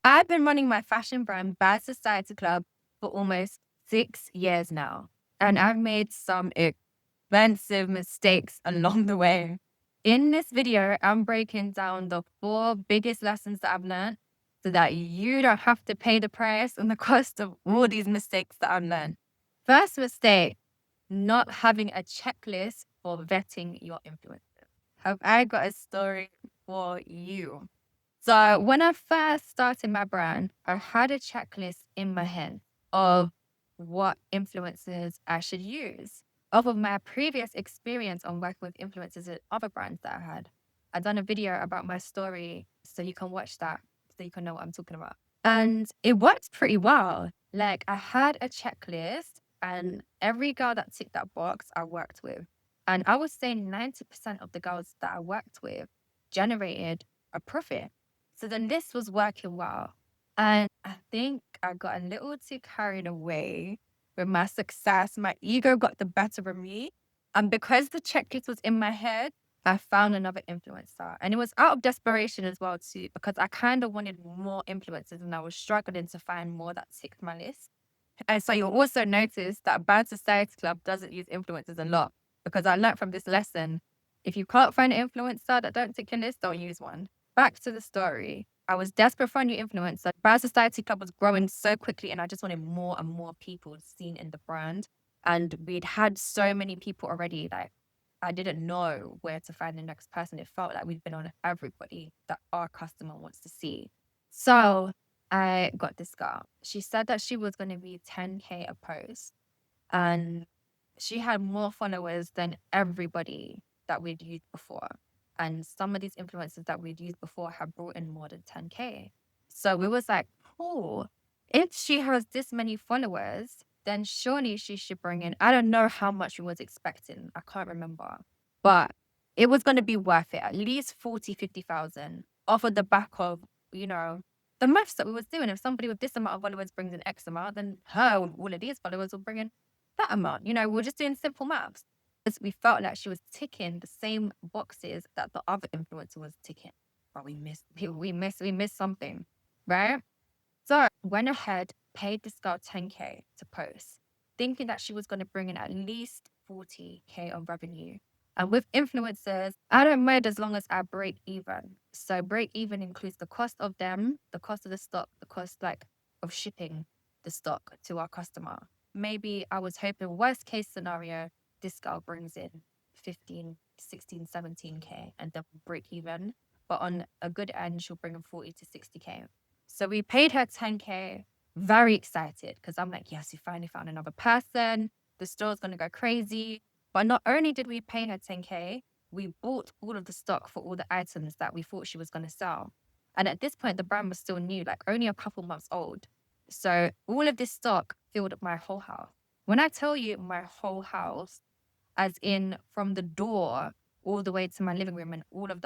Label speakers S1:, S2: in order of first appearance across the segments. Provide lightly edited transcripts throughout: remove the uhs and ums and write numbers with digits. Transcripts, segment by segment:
S1: I've been running my fashion brand, Bad Society Club, for almost 6 years now. And I've made some expensive mistakes along the way. In this video, I'm breaking down the 4 biggest lessons that I've learned so that you don't have to pay the price and the cost of all these mistakes that I've learned. First mistake, not having a checklist for vetting your influencers. Have I got a story for you? So when I first started my brand, I had a checklist in my head of what influencers I should use. Off of my previous experience on working with influencers at other brands that I had. I've done a video about my story, so you can watch that so you can know what I'm talking about. And it worked pretty well. Like I had a checklist and every girl that ticked that box I worked with. And I would say 90% of the girls that I worked with generated a profit. So then this was working well. And I think I got a little too carried away with my success. My ego got the better of me. And because the checklist was in my head, I found another influencer. And it was out of desperation as well, too, because I kind of wanted more influencers and I was struggling to find more that ticked my list. And so you'll also notice that Bad Society Club doesn't use influencers a lot because I learned from this lesson. If you can't find an influencer that don't tick your list, don't use one. Back to the story. I was desperate for a new influencer. Bad Society Club was growing so quickly and I just wanted more and more people seen in the brand. And we'd had so many people already, like I didn't know where to find the next person. It felt like we'd been on everybody that our customer wants to see. So I got this girl. She said that she was going to be 10K a post. And she had more followers than everybody that we'd used before. And some of these influencers that we'd used before have brought in more than 10K. So we was like, oh, if she has this many followers, then surely she should bring in, I don't know how much we was expecting. I can't remember. But it was going to be worth it, at least 40, 50,000 off of the back of, you know, the maths that we was doing. If somebody with this amount of followers brings in X amount, then her with all of these followers will bring in that amount. We're just doing simple maths. Because we felt like she was ticking the same boxes that the other influencer was ticking. But we missed something, right? So went ahead, paid this girl 10K to post, thinking that she was going to bring in at least 40K of revenue. And with influencers, I don't mind as long as I break even. So break even includes the cost of them, the cost of the stock, the cost of shipping the stock to our customer. Maybe I was hoping worst case scenario, this girl brings in 15, 16, 17K and then break even. But on a good end, she'll bring in 40 to 60K. So we paid her 10K, very excited because I'm like, yes, we finally found another person. The store's going to go crazy. But not only did we pay her 10K, we bought all of the stock for all the items that we thought she was going to sell. And at this point, the brand was still new, like only a couple months old. So all of this stock filled up my whole house. When I tell you my whole house, as in from the door all the way to my living room and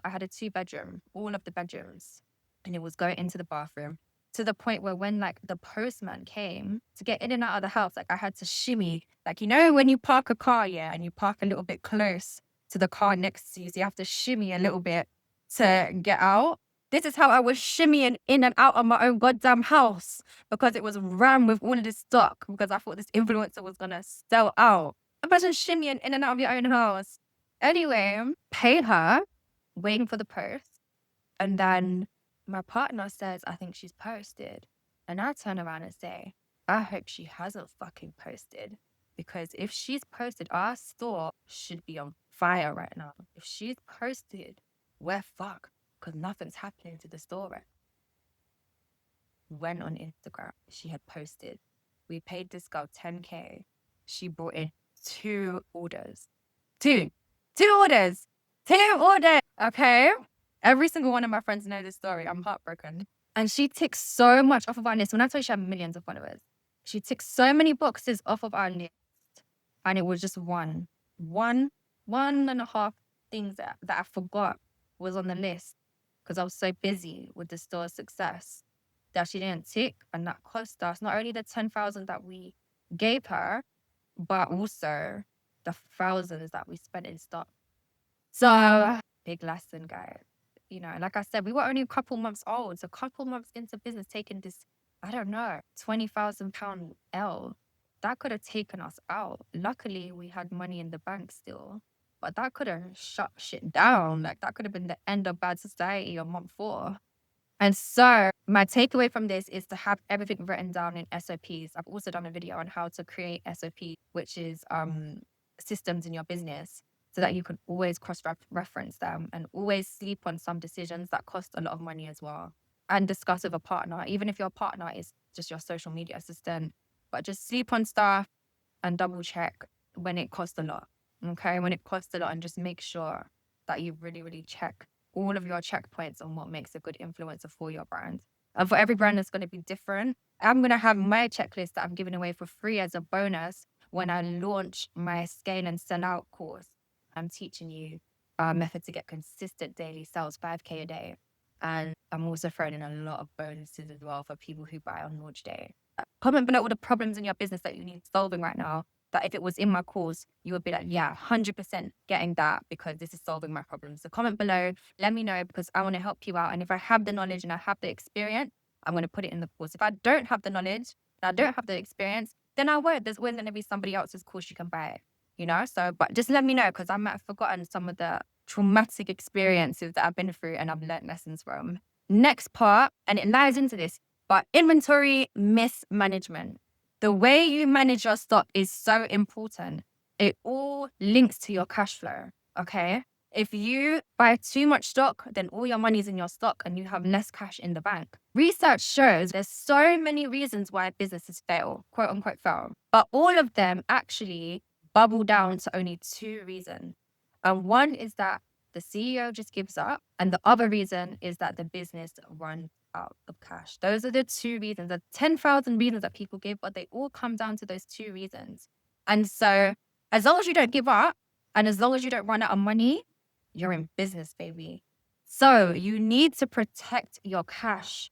S1: I had a 2 bedroom, all of the bedrooms, and it was going into the bathroom to the point where when like the postman came to get in and out of the house, like I had to shimmy, like, when you park a car, yeah, and you park a little bit close to the car next to you, so you have to shimmy a little bit to get out. This is how I was shimmying in and out of my own goddamn house because it was rammed with all of this stock because I thought this influencer was gonna sell out. Imagine shimmying in and out of your own house. Anyway, pay her, waiting for the post. And then my partner says, I think she's posted. And I turn around and say, I hope she hasn't fucking posted. Because if she's posted, our store should be on fire right now. If she's posted, we're fucked. Because nothing's happening to the store right. Went on Instagram. She had posted. We paid this girl 10K. She brought in 2 orders. Two. 2 orders. 2 orders. Okay. Every single one of my friends know this story. I'm heartbroken. And she ticks so much off of our list. When I tell you she had millions of followers, she ticks so many boxes off of our list. And it was just one and a half things that I forgot was on the list because I was so busy with the store's success that she didn't tick, and that cost us not only the 10,000 that we gave her, but also the thousands that we spent in stock. So big lesson, guys. like I said, we were only a couple months old. So a couple months into business, taking this, I don't know, £20,000 L. That could have taken us out. Luckily, we had money in the bank still, but that could have shut shit down. Like that could have been the end of Bad Society on month 4. And so my takeaway from this is to have everything written down in SOPs. I've also done a video on how to create SOP, which is systems in your business, so that you can always cross-reference them and always sleep on some decisions that cost a lot of money as well. And discuss with a partner, even if your partner is just your social media assistant, but just sleep on stuff and double check when it costs a lot. Okay, when it costs a lot, and just make sure that you really, really check all of your checkpoints on what makes a good influencer for your brand. And for every brand, it's going to be different. I'm going to have my checklist that I'm giving away for free as a bonus when I launch my Scale and Sell Out course. I'm teaching you a method to get consistent daily sales, 5K a day. And I'm also throwing in a lot of bonuses as well for people who buy on launch day. Comment below all the problems in your business that you need solving right now, that if it was in my course, you would be like, yeah, 100% getting that because this is solving my problems. So comment below, let me know, because I want to help you out. And if I have the knowledge and I have the experience, I'm going to put it in the course. If I don't have the knowledge and I don't have the experience, then I won't. There's always going to be somebody else's course you can buy, So, but just let me know, because I might have forgotten some of the traumatic experiences that I've been through and I've learned lessons from. Next part, and it lies into this, but inventory mismanagement. The way you manage your stock is so important. It all links to your cash flow, okay? If you buy too much stock, then all your money's in your stock and you have less cash in the bank. Research shows there's so many reasons why businesses fail, quote unquote fail, but all of them actually bubble down to only 2 reasons. And one is that the CEO just gives up, and the other reason is that the business runs out of cash. Those are the 2 reasons. There's 10,000 reasons that people give, but they all come down to those 2 reasons. And so as long as you don't give up and as long as you don't run out of money, you're in business, baby. So you need to protect your cash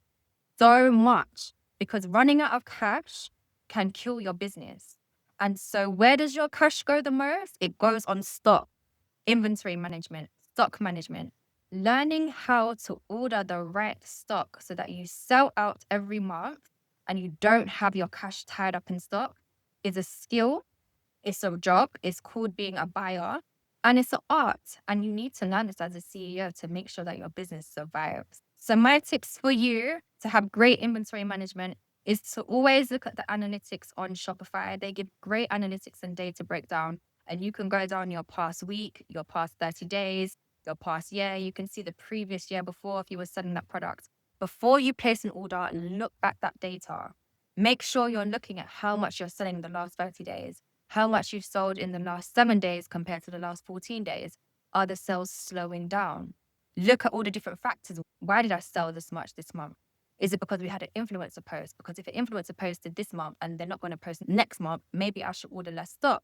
S1: so much, because running out of cash can kill your business. And so where does your cash go the most? It goes on stock, inventory management, stock management. Learning how to order the right stock so that you sell out every month and you don't have your cash tied up in stock is a skill. It's a job. It's called being a buyer. And it's an art. And you need to learn this as a CEO to make sure that your business survives. So my tips for you to have great inventory management is to always look at the analytics on Shopify. They give great analytics and data breakdown. And you can go down your past week, your past 30 days, your past year. You can see the previous year before if you were selling that product. Before you place an order, look at that data. Make sure you're looking at how much you're selling in the last 30 days, how much you've sold in the last 7 days compared to the last 14 days. Are the sales slowing down? Look at all the different factors. Why did I sell this much this month? Is it because we had an influencer post? Because if an influencer posted this month and they're not going to post next month, maybe I should order less stock.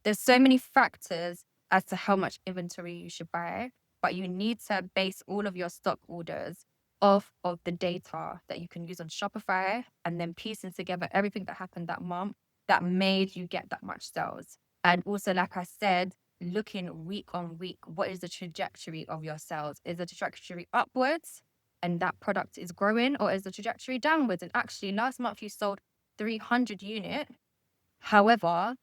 S1: There's so many factors as to how much inventory you should buy, but you need to base all of your stock orders off of the data that you can use on Shopify, and then piecing together everything that happened that month that made you get that much sales. And also, like I said, looking week on week, what is the trajectory of your sales? Is the trajectory upwards and that product is growing, or is the trajectory downwards? And actually, last month you sold 300 units. However,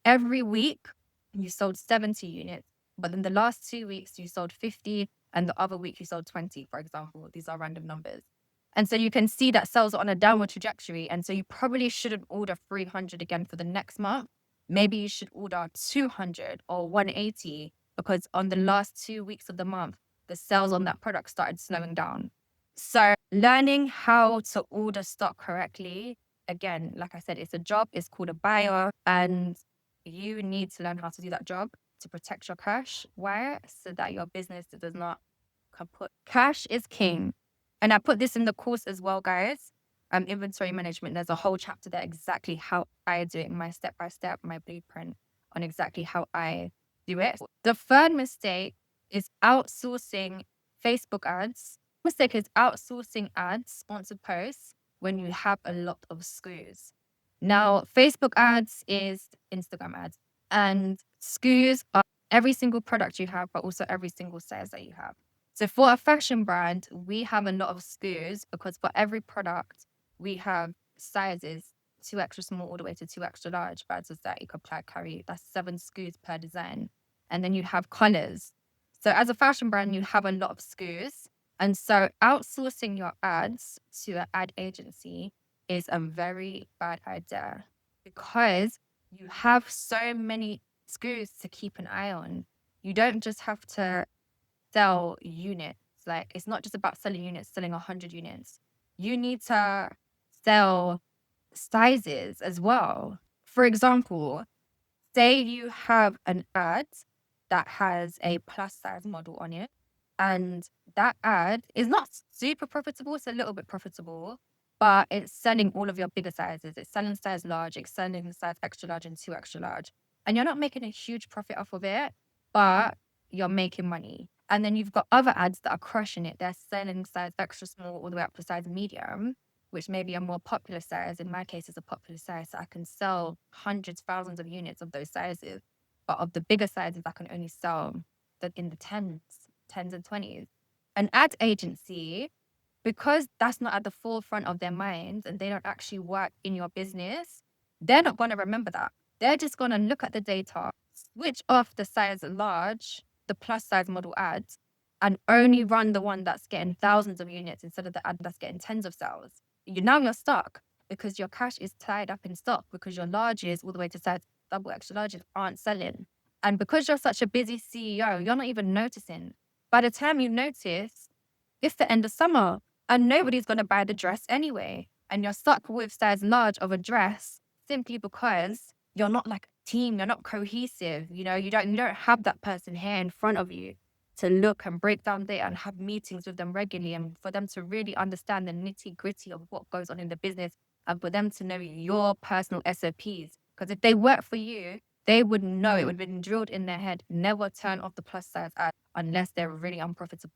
S1: every week you sold 70 units, but in the last 2 weeks you sold 50, and the other week you sold 20, for example. These are random numbers. And so you can see that sales are on a downward trajectory. And so you probably shouldn't order 300 again for the next month. Maybe you should order 200 or 180, because on the last 2 weeks of the month, the sales on that product started slowing down. So learning how to order stock correctly, again, like I said, it's a job. It's called a buyer, and you need to learn how to do that job to protect your cash. Why? So that your business does not kaput. Cash is king. And I put this in the course as well, guys. Inventory management. There's a whole chapter there, exactly how I do it, my step-by-step, my blueprint on exactly how I do it. The third mistake is outsourcing Facebook ads. Mistake is outsourcing ads, sponsored posts, when you have a lot of SKUs. Now, Facebook ads is Instagram ads, and SKUs are every single product you have, but also every single sales that you have. So for a fashion brand, we have a lot of SKUs because for every product, we have sizes 2 extra small all the way to 2 extra large sizes that you could apply carry. That's 7 SKUs per design. And then you have colors. So as a fashion brand, you have a lot of SKUs. And so outsourcing your ads to an ad agency is a very bad idea because you have so many SKUs to keep an eye on. You don't just have to sell units. Like, it's not just about selling units, selling 100 units. You need to sell sizes as well. For example, say you have an ad that has a plus size model on it, and that ad is not super profitable, it's a little bit profitable, but it's selling all of your bigger sizes. It's selling size large, it's selling size extra large and 2 extra large. And you're not making a huge profit off of it, but you're making money. And then you've got other ads that are crushing it. They're selling size extra small all the way up to size medium, which may be a more popular size. In my case, it's a popular size. So I can sell hundreds, thousands of units of those sizes. But of the bigger sizes, I can only sell in the tens and 20s. An ad agency, because that's not at the forefront of their minds and they don't actually work in your business, they're not going to remember that. They're just going to look at the data, switch off the size large, the plus size model ads, and only run the one that's getting thousands of units instead of the ad that's getting tens of sales. You're stuck because your cash is tied up in stock because your larges all the way to size double extra larges aren't selling. And because you're such a busy CEO, you're not even noticing. By the time you notice, it's the end of summer and nobody's going to buy the dress anyway. And you're stuck with size large of a dress simply because you're not like a team, you're not cohesive. You don't have that person here in front of you to look and break down data and have meetings with them regularly and for them to really understand the nitty gritty of what goes on in the business and for them to know your personal SOPs. Because if they work for you, they would know, it would have been drilled in their head, never turn off the plus size ad unless they're really unprofitable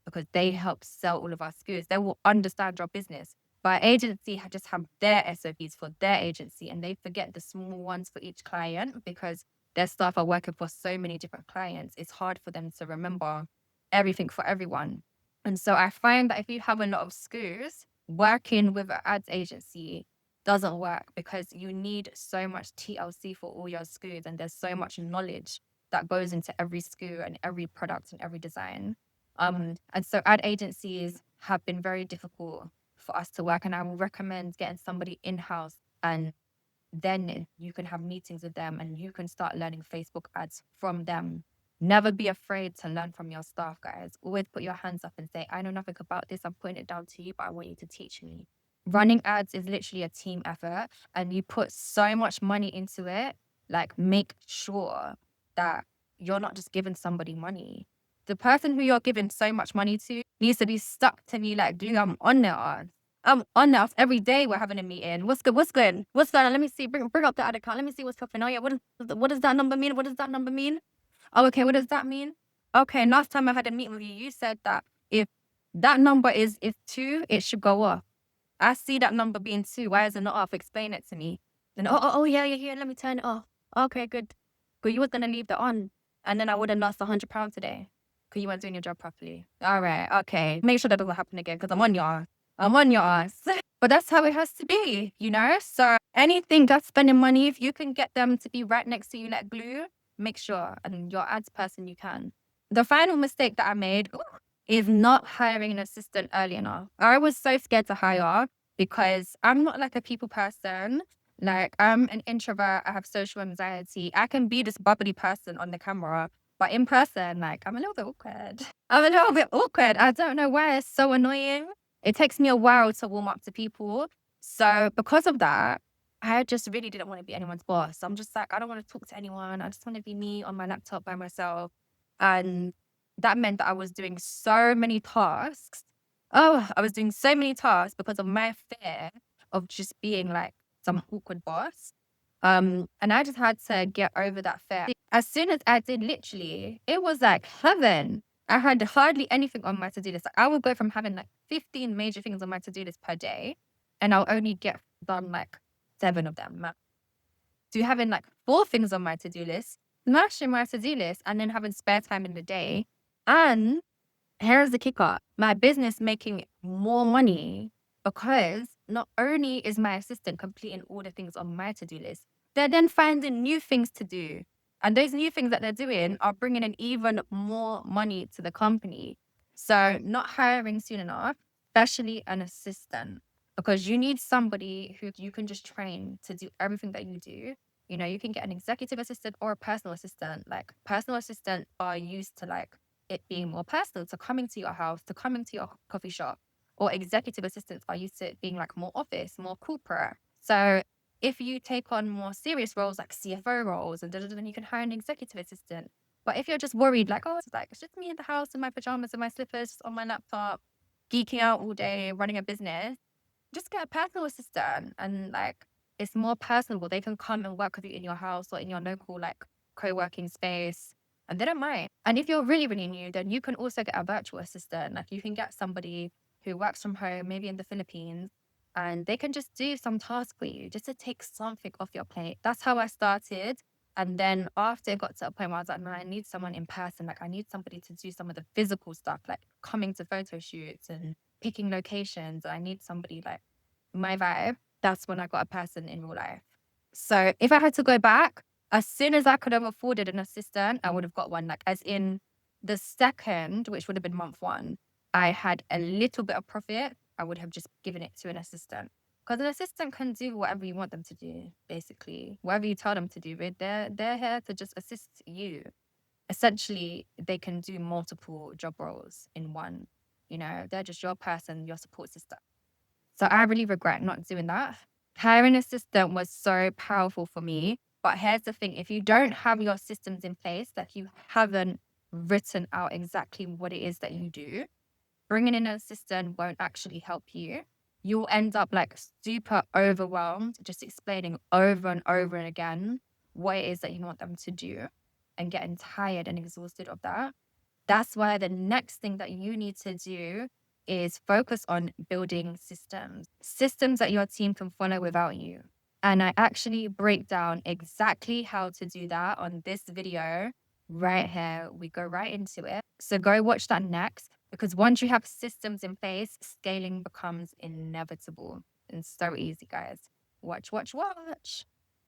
S1: because they help sell all of our SKUs. They will understand your business. But agency just have their SOPs for their agency and they forget the small ones for each client because their staff are working for so many different clients. It's hard for them to remember everything for everyone. And so I find that if you have a lot of SKUs, working with an ads agency doesn't work because you need so much TLC for all your SKUs and there's so much knowledge that goes into every SKU and every product and every design. And so ad agencies have been very difficult for us to work, and I would recommend getting somebody in-house and then you can have meetings with them and you can start learning Facebook ads from them. Never be afraid to learn from your staff, guys. Always put your hands up and say, I know nothing about this. I'm putting it down to you, but I want you to teach me. Running ads is literally a team effort and you put so much money into it. Like, make sure that you're not just giving somebody money. The person who you're giving so much money to needs to be stuck to me like glue. I'm on their ass. I'm on now every day. We're having a meeting. What's good? What's good? What's going on? Let me see. Bring up the ad account. Let me see what's popping. Oh yeah, what does that number mean? What does that number mean? Oh, okay. What does that mean? Okay. Last time I had a meeting with you, you said that if that number is 2, it should go off. I see that number being 2. Why is it not off? Explain it to me. Then yeah. Let me turn it off. Okay, good. But you was gonna leave that on, and then I would have lost £100 today because you weren't doing your job properly. All right. Okay. Make sure that doesn't happen again because I'm on your ass. But that's how it has to be, So anything that's spending money, if you can get them to be right next to you like glue, make sure. And your ads person, you can. The final mistake that I made is not hiring an assistant early enough. I was so scared to hire because I'm not like a people person. Like, I'm an introvert. I have social anxiety. I can be this bubbly person on the camera, but in person, like, I'm a little bit awkward. I don't know why. It's so annoying. It takes me a while to warm up to people. So because of that, I just really didn't want to be anyone's boss. I'm just like, I don't want to talk to anyone. I just want to be me on my laptop by myself. And that meant that I was doing so many tasks. I was doing so many tasks because of my fear of just being like some awkward boss. And I just had to get over that fear. As soon as I did, literally, it was like heaven. I had hardly anything on my to-do list. Like, I would go from having like 15 major things on my to-do list per day, and I'll only get done like 7 of them. To having like 4 things on my to-do list, smashing my to-do list, and then having spare time in the day, and here's the kicker. My business making more money because not only is my assistant completing all the things on my to-do list, they're then finding new things to do. And those new things that they're doing are bringing in even more money to the company. So not hiring soon enough, especially an assistant, because you need somebody who you can just train to do everything that you do. You know, you can get an executive assistant or a personal assistant. Like personal assistant are used to like it being more personal, to coming to your house, to coming to your coffee shop, or executive assistants are used to it being like more office, more corporate. So if you take on more serious roles like CFO roles and then you can hire an executive assistant. But if you're just worried, like, oh, it's just me in the house in my pajamas and my slippers on my laptop, geeking out all day, running a business, just get a personal assistant and like it's more personable. They can come and work with you in your house or in your local like co-working space and they don't mind. And if you're really, really new, then you can also get a virtual assistant. Like you can get somebody who works from home, maybe in the Philippines, and they can just do some task for you just to take something off your plate. That's how I started. And then after it got to a point where I was like, no, I need someone in person. Like I need somebody to do some of the physical stuff, like coming to photo shoots and picking locations. I need somebody like my vibe. That's when I got a person in real life. So if I had to go back, as soon as I could have afforded an assistant, I would have got one. Like as in the second, which would have been month one, I had a little bit of profit, I would have just given it to an assistant. Because an assistant can do whatever you want them to do, basically. Whatever you tell them to do, but they're here to just assist you. Essentially, they can do multiple job roles in one. You know, they're just your person, your support system. So I really regret not doing that. Hiring an assistant was so powerful for me. But here's the thing, if you don't have your systems in place, that you haven't written out exactly what it is that you do, bringing in an assistant won't actually help you. You'll end up like super overwhelmed, just explaining over and over and again what it is that you want them to do and getting tired and exhausted of that. That's why the next thing that you need to do is focus on building systems that your team can follow without you. And I actually break down exactly how to do that on this video right here. We go right into it. So go watch that next because once you have systems in place, scaling becomes inevitable and so easy, guys. Watch, watch, watch.